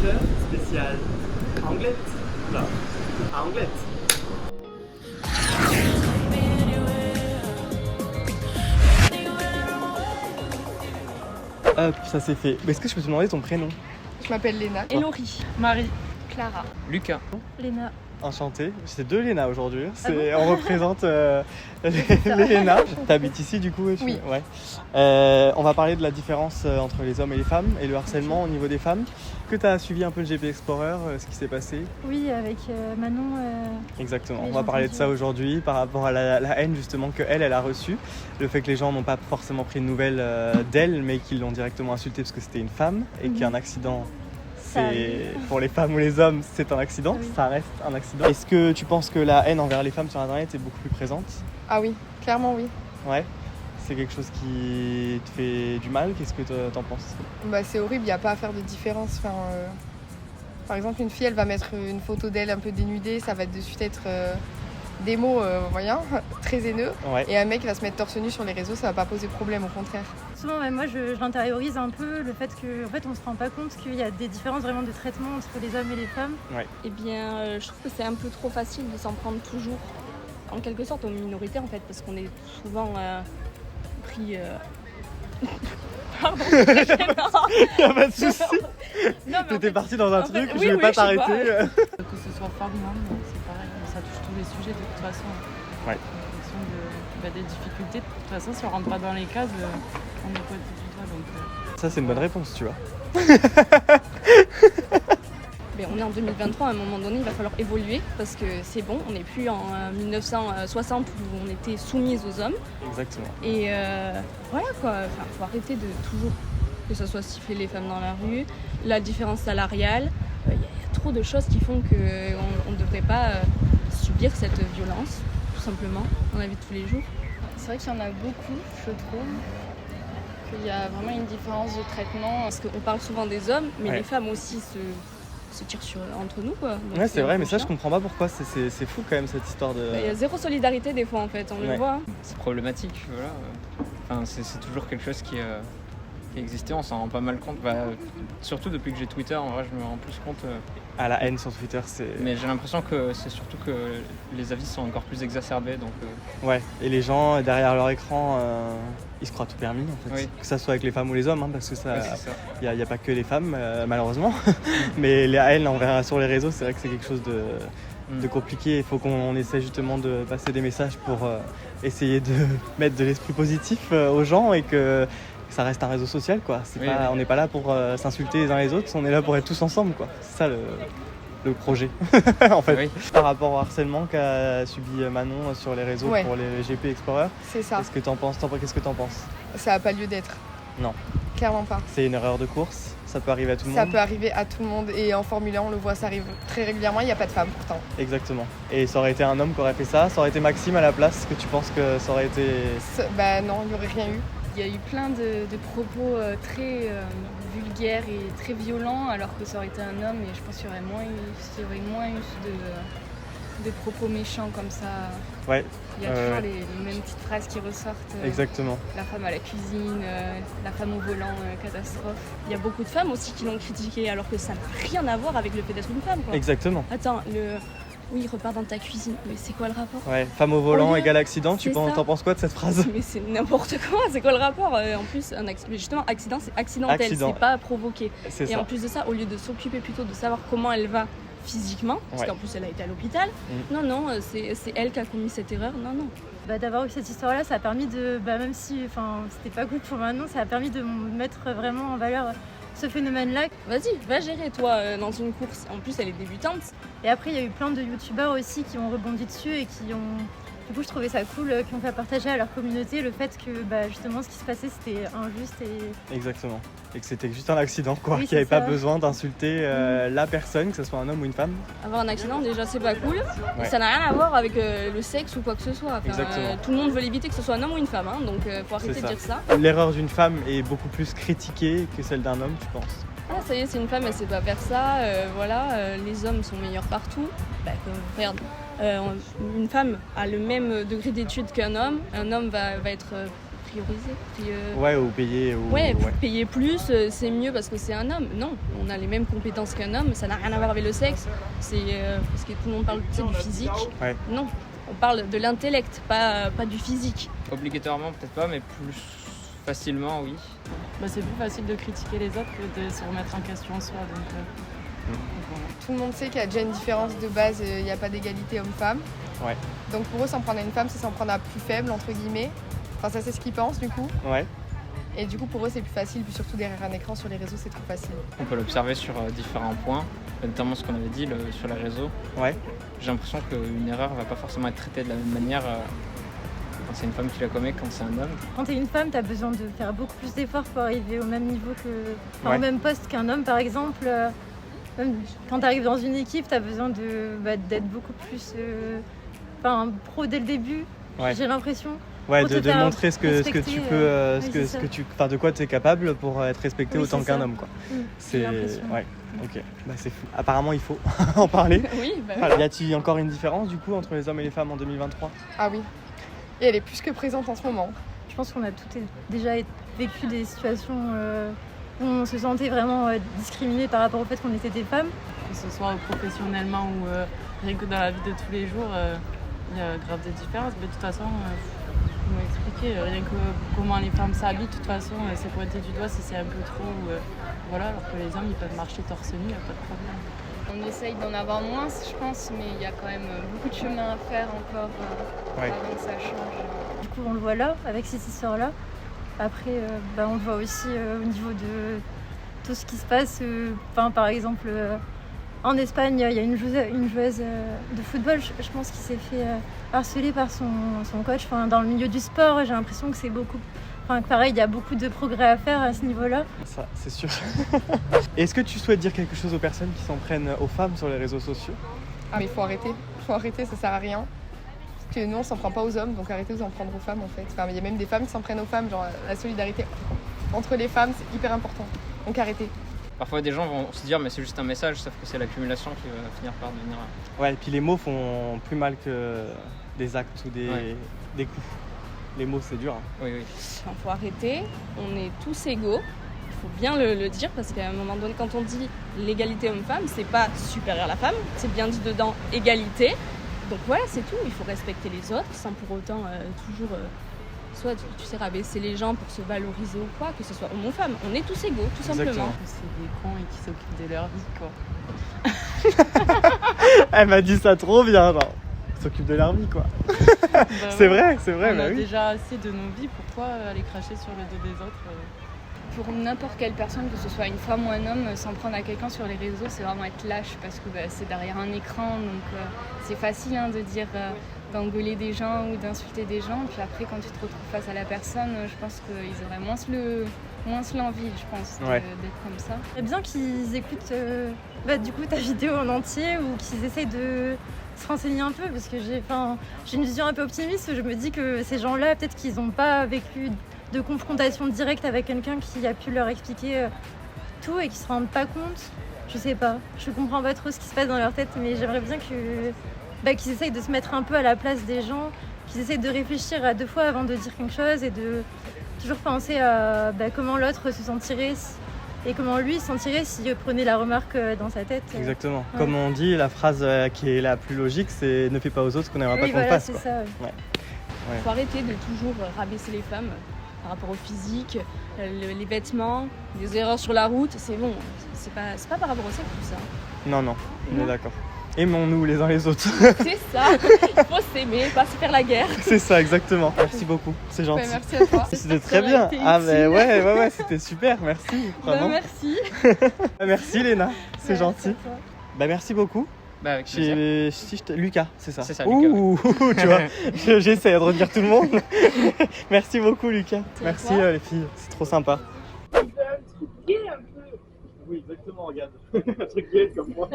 moteur spécial Anglette. Là, à Anglette. Hop, ça c'est fait. Mais est-ce que je peux te demander ton prénom? Je m'appelle Léna. Elori. Marie. Clara. Lucas. Léna. Enchanté, c'est deux Léna aujourd'hui. On représente les Léna. T'habites ici du coup? Oui. Ouais. On va parler de la différence entre les hommes et les femmes et le harcèlement au niveau des femmes. Que tu as suivi un peu le GP Explorer, ce qui s'est passé? Oui, avec Manon. Exactement, Oui, on va j'ai parler de entendu. ça aujourd'hui par rapport à la haine justement qu'elle a reçue. Le fait que les gens n'ont pas forcément pris de nouvelles d'elle, mais qu'ils l'ont directement insultée parce que c'était une femme et qu'un accident... Pour les femmes ou les hommes, c'est un accident, Oui. ça reste un accident. Est-ce que tu penses que la haine envers les femmes sur Internet est beaucoup plus présente? Ah oui, clairement oui. Ouais. C'est quelque chose qui te fait du mal? Qu'est-ce que t'en penses? Bah, c'est horrible, il n'y a pas à faire de différence. Enfin, par exemple, une fille, elle va mettre une photo d'elle un peu dénudée, ça va de suite être des mots voyons, très haineux. Ouais. Et un mec va se mettre torse nu sur les réseaux, ça va pas poser problème, au contraire. Souvent, moi, je l'intériorise un peu, le fait qu'en fait, on se rend pas compte qu'il y a des différences vraiment de traitement entre les hommes et les femmes. Eh bien, je trouve que c'est un peu trop facile de s'en prendre toujours, en quelque sorte, aux minorités, en fait, parce qu'on est souvent pris... Pardon, Y a pas de souci. Non, mais T'étais parti dans un truc, oui, je vais oui, pas je sais t'arrêter. Que ce soit femme ou homme, c'est pareil, ça touche tous les sujets de toute façon. Ouais. En fonction des difficultés, de toute façon, si on rentre pas dans les cases, on est pointé du doigt. Donc, Ça c'est une bonne réponse, tu vois. Mais on est en 2023, à un moment donné, il va falloir évoluer, parce que c'est bon, on n'est plus en 1960 où on était soumise aux hommes. Exactement. Et voilà quoi, enfin, faut arrêter de toujours que ce soit siffler les femmes dans la rue, la différence salariale. Il y a trop de choses qui font qu'on ne devrait pas subir cette violence, tout simplement, dans la vie de tous les jours. C'est vrai qu'il y en a beaucoup, je trouve. Qu'il y a vraiment une différence de traitement. Parce qu'on parle souvent des hommes, mais Ouais. les femmes aussi se tirent entre nous, quoi. Donc Ouais, c'est un vrai, peu mais ça je chiant. comprends pas pourquoi. C'est fou quand même cette histoire de. Il y a zéro solidarité des fois en fait, on le Ouais. voit. Hein. C'est problématique, voilà. Enfin, c'est toujours quelque chose qui existait, on s'en rend pas mal compte. Bah, surtout depuis que j'ai Twitter, en vrai, je me rends plus compte. Ah, la haine sur Twitter, c'est. Mais j'ai l'impression que c'est surtout que les avis sont encore plus exacerbés. Donc, Ouais, et les gens derrière leur écran, ils se croient tout permis en fait. Oui. Que ça soit avec les femmes ou les hommes, hein, parce que ça. ouais, c'est ça. Il n'y a pas que les femmes, malheureusement. Mais la haine sur les réseaux, c'est vrai que c'est quelque chose de compliqué. Il faut qu'on essaie justement de passer des messages pour essayer de mettre de l'esprit positif aux gens et que ça reste un réseau social, quoi. Oui, Oui. oui. On n'est pas là pour s'insulter les uns les autres, on est là pour être tous ensemble, quoi. C'est ça le projet, en fait. Oui. Par rapport au harcèlement qu'a subi Manon sur les réseaux Ouais. pour les GP Explorer, C'est ça, qu'est-ce que t'en penses? Qu'est-ce que t'en penses? ça n'a pas lieu d'être. Non. Clairement pas. C'est une erreur de course, ça peut arriver à tout le Ça monde. peut arriver à tout le monde et en Formule 1, on le voit, ça arrive très régulièrement, il n'y a pas de femmes pourtant. Exactement. Et ça aurait été un homme qui aurait fait ça aurait été Maxime à la place, que tu penses que ça aurait été... Bah non, il n'y aurait rien eu. Il y a eu plein de propos très vulgaires et très violents, alors que ça aurait été un homme et je pense qu'il y aurait moins eu de propos méchants comme ça. Ouais, Il y a toujours les mêmes petites phrases qui ressortent. exactement. La femme à la cuisine, la femme au volant, catastrophe. Il y a beaucoup de femmes aussi qui l'ont critiqué alors que ça n'a rien à voir avec le fait d'être une femme, quoi. Exactement. Attends, oui, repars dans ta cuisine. Mais c'est quoi le rapport? Ouais, femme au volant Au lieu- égale accident, c'est ça. t'en penses quoi de cette phrase? Mais c'est n'importe quoi, c'est quoi le rapport? En plus, justement, accident, c'est accidentel, Accident. c'est pas provoqué. C'est Et ça. en plus de ça, au lieu de s'occuper plutôt de savoir comment elle va physiquement, parce Ouais. qu'en plus elle a été à l'hôpital, non, c'est elle qui a commis cette erreur, non. D'avoir eu cette histoire-là, ça a permis de, même si c'était pas cool pour Manon, ça a permis de mettre vraiment en valeur ce phénomène-là. Vas-y, va gérer toi dans une course. En plus, elle est débutante. Et après, il y a eu plein de youtubeurs aussi qui ont rebondi dessus et qui ont... Du coup, je trouvais ça cool qui ont fait partager à leur communauté le fait que justement ce qui se passait c'était injuste et... Exactement. Et que c'était juste un accident, quoi. Oui, Qu'il n'y avait c'est pas ça. besoin d'insulter la personne, que ce soit un homme ou une femme. Avoir un accident, déjà, c'est pas cool. Ouais. Et ça n'a rien à voir avec le sexe ou quoi que ce soit. Enfin, Exactement. tout le monde veut l'éviter que ce soit un homme ou une femme, hein, donc faut arrêter C'est de ça. dire ça. L'erreur d'une femme est beaucoup plus critiquée que celle d'un homme, tu penses? Ah, ça y est, c'est une femme, elle sait pas faire ça, les hommes sont meilleurs partout. Regarde, une femme a le même degré d'études qu'un homme va être prioriser. Ouais, ou payer. Ou... Ouais, payer plus, c'est mieux parce que c'est un homme. Non, on a les mêmes compétences qu'un homme, ça n'a rien à voir avec le sexe. C'est parce que tout le monde parle du physique. Ouais. Non, on parle de l'intellect, pas du physique. Obligatoirement, peut-être pas, mais plus facilement, oui. Bah, c'est plus facile de critiquer les autres que de se remettre en question soi. Donc voilà. Tout le monde sait qu'il y a déjà une différence de base, il n'y a pas d'égalité homme-femme. Ouais. Donc pour eux, s'en prendre à une femme, c'est s'en prendre à plus faible, entre guillemets. Enfin, ça, c'est ce qu'ils pensent, du coup. Ouais. Et du coup, pour eux, c'est plus facile. Puis surtout, derrière un écran, sur les réseaux, c'est trop facile. On peut l'observer sur différents points, notamment ce qu'on avait dit sur les réseaux. Ouais. J'ai l'impression qu'une erreur va pas forcément être traitée de la même manière quand c'est une femme qui la commet, quand c'est un homme. Quand t'es une femme, t'as besoin de faire beaucoup plus d'efforts pour arriver au même niveau Ouais. au même poste qu'un homme, par exemple. Même quand t'arrives dans une équipe, t'as besoin d'être beaucoup plus pro dès le début. Ouais. J'ai l'impression. Ouais, Faut de te faire montrer ce que tu peux, oui, c'est ça. de quoi tu es capable pour être respecté Oui, autant c'est qu'un ça. homme, quoi. J'ai l'impression. Ouais, ok. Bah, c'est fou. Apparemment, il faut en parler. Oui, bah oui. Voilà. Y a-t-il encore une différence, du coup, entre les hommes et les femmes en 2023 ? Ah oui. Et elle est plus que présente en ce moment. Je pense qu'on a déjà vécu des situations où on se sentait vraiment discriminé par rapport au fait qu'on était des femmes. Que ce soit professionnellement ou rien que dans la vie de tous les jours, il y a grave des différences. Mais de toute façon, ils m'ont expliqué rien que comment les femmes s'habillent. De toute façon, c'est pointé du doigt si c'est un peu trop. Voilà, alors que les hommes, ils peuvent marcher torse nu, il n'y a pas de problème. On essaye d'en avoir moins, je pense, mais il y a quand même beaucoup de chemin à faire encore Ouais. avant que ça change. Du coup, on le voit là, avec cette histoire-là. Après, on le voit aussi au niveau de tout ce qui se passe. Par exemple, en Espagne, il y a une joueuse de football, je pense, qui s'est fait harceler par son coach. Dans le milieu du sport, j'ai l'impression que c'est beaucoup... pareil, il y a beaucoup de progrès à faire à ce niveau-là. Ça, c'est sûr. Est-ce que tu souhaites dire quelque chose aux personnes qui s'en prennent aux femmes sur les réseaux sociaux ? Ah mais il faut arrêter. Faut arrêter, ça sert à rien. Parce que nous, on s'en prend pas aux hommes, donc arrêtez de vous en prendre aux femmes, en fait. Enfin, il y a même des femmes qui s'en prennent aux femmes. Genre, la solidarité entre les femmes, c'est hyper important. Donc arrêtez. Parfois, des gens vont se dire, mais c'est juste un message, sauf que c'est l'accumulation qui va finir par devenir. Ouais, et puis les mots font plus mal que des actes ou des coups. Les mots, c'est dur. Hein. Oui, oui. Enfin, faut arrêter, on est tous égaux. Il faut bien le dire parce qu'à un moment donné, quand on dit l'égalité homme-femme, c'est pas supérieur à la femme, c'est bien dit dedans égalité. Donc voilà, c'est tout. Il faut respecter les autres sans pour autant toujours soit tu sais rabaisser les gens pour se valoriser ou quoi, que ce soit homme ou femme. On est tous égaux, tout simplement. Exactement. C'est des cons et qui s'occupent de leur vie, quoi. Elle m'a dit ça trop bien, genre. Ils s'occupent de leur vie, quoi. Bah C'est ouais. vrai, On bah a oui. déjà assez de nos vies, pourquoi aller cracher sur le dos des autres Pour n'importe quelle personne, que ce soit une femme ou un homme, s'en prendre à quelqu'un sur les réseaux, c'est vraiment être lâche parce que c'est derrière un écran, donc c'est facile de dire d'engueuler des gens ou d'insulter des gens. Puis après, quand tu te retrouves face à la personne, je pense qu'ils auraient moins l'envie, je pense, d'être comme ça. C'est bien qu'ils écoutent du coup ta vidéo en entier ou qu'ils essayent de se renseigner un peu parce que j'ai une vision un peu optimiste où je me dis que ces gens-là, peut-être qu'ils n'ont pas vécu de confrontation directe avec quelqu'un qui a pu leur expliquer tout et qui se rendent pas compte. Je sais pas, je comprends pas trop ce qui se passe dans leur tête, mais j'aimerais bien qu'ils essayent de se mettre un peu à la place des gens, qu'ils essayent de réfléchir à 2 fois avant de dire quelque chose et de toujours penser à comment l'autre se sentirait et comment lui se sentirait s'il prenait la remarque dans sa tête. Exactement. Ouais. Comme on dit, la phrase qui est la plus logique, c'est ne fais pas aux autres ce qu'on n'aimerait pas Oui, qu'on voilà, fasse. c'est Quoi. ça. Ouais. Il faut arrêter de toujours rabaisser les femmes par rapport au physique, les vêtements, les erreurs sur la route. C'est bon, c'est pas par rapport au sexe tout ça. Non, on est d'accord. Aimons-nous les uns les autres. C'est ça, il faut s'aimer, pas se faire la guerre. C'est ça, exactement. Merci beaucoup, c'est gentil. Ouais, merci à toi. C'était très Ça a bien. été Ah, utile. mais ouais, c'était super, merci. Vraiment. Merci. Merci Léna, c'est Ouais, gentil. c'est toi. Merci beaucoup. Bah, avec plaisir. Lucas, c'est ça. C'est ça, Ouh, tu vois, j'essaie de redire tout le monde. Merci beaucoup Lucas. Merci les filles, c'est trop sympa. Un truc gay un peu. Oui, exactement, regarde. Un truc gay comme moi.